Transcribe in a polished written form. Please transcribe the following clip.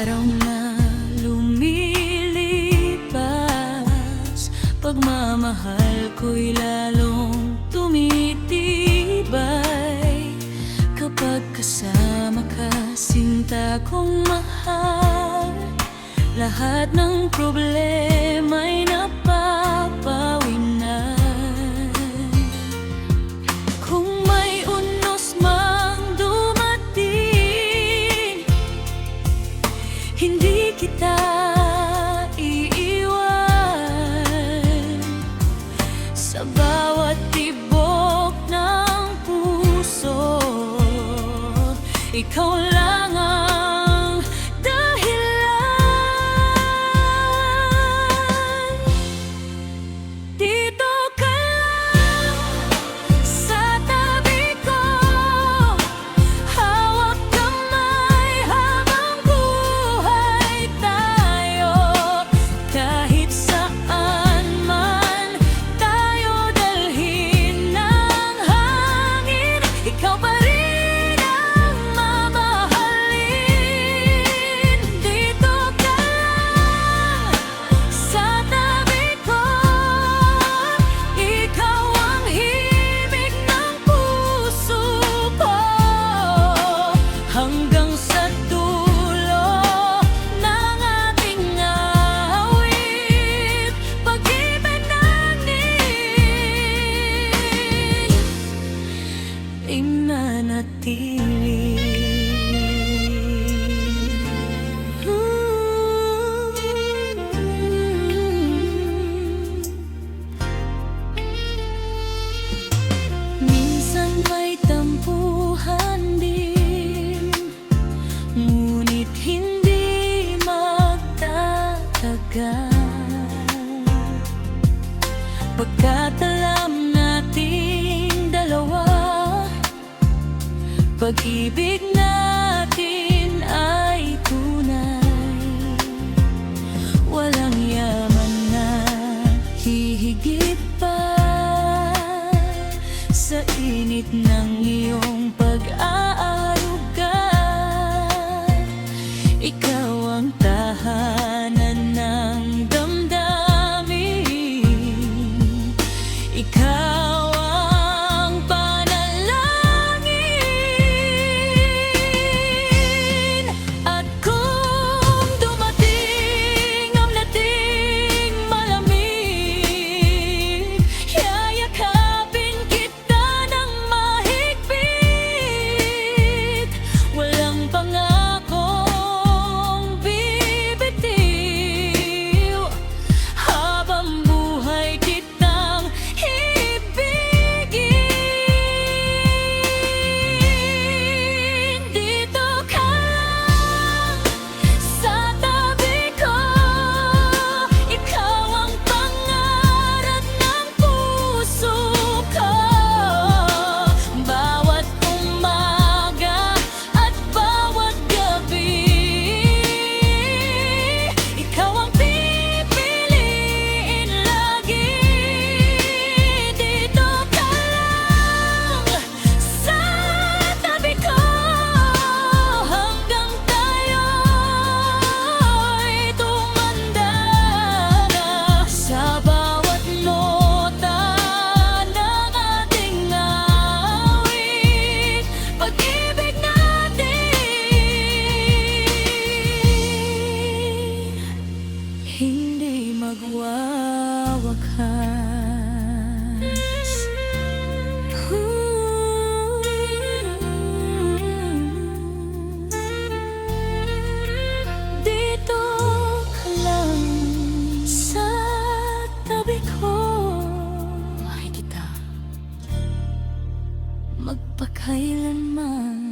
araw na lumilipas, pagmamahal ko'y lalong tumitibay. Kapag kasama ka, sinta kong mahal, lahat ng problema'y napapawi na. Kung may unos mang dumating, hindi kita iiwan. Sa bawat tibok ng puso, ikaw lang ang dahilan. Dito ka lang sa tabi ko, hawak kamay habang buhay tayo. Kahit saan man tayo dalhin ng hangin, ikaw pa rin ang mamahalin. Dito ka lang sa tabi ko, ikaw ang himig ng puso ko. Hanggang sa dulo ng ating awit, pag-ibig natin ay manatili. Minsan may tampuhan din, ngunit hindi magtatagal. Pagkat alam nating dalawa, pag-ibig natin ay tunay. Walang yaman na hihigit pa sa init ng iyong pag-aaruga. Ikaw ang tahanan ng damdamin, ikaw ang panalangin. At kung dumating ang dating malamig, yayakapin kita ng mahigpit. Walang pangakong bibitiw, habang buhay kitang ibigin. Dito ka lang sa tabi ko, ikaw ang pangarap ng puso ko. Bawat umaga at bawat gabi, ikaw ang pipiliin lagi. Dito ka lang sa tabi ko, hanggang tayo'y tumanda na. Sa bawat nota ng ating awit, pag-ibig natin hindi magwawakas. Dito ka lang sa tabi ko, mahal kita magpakailanman.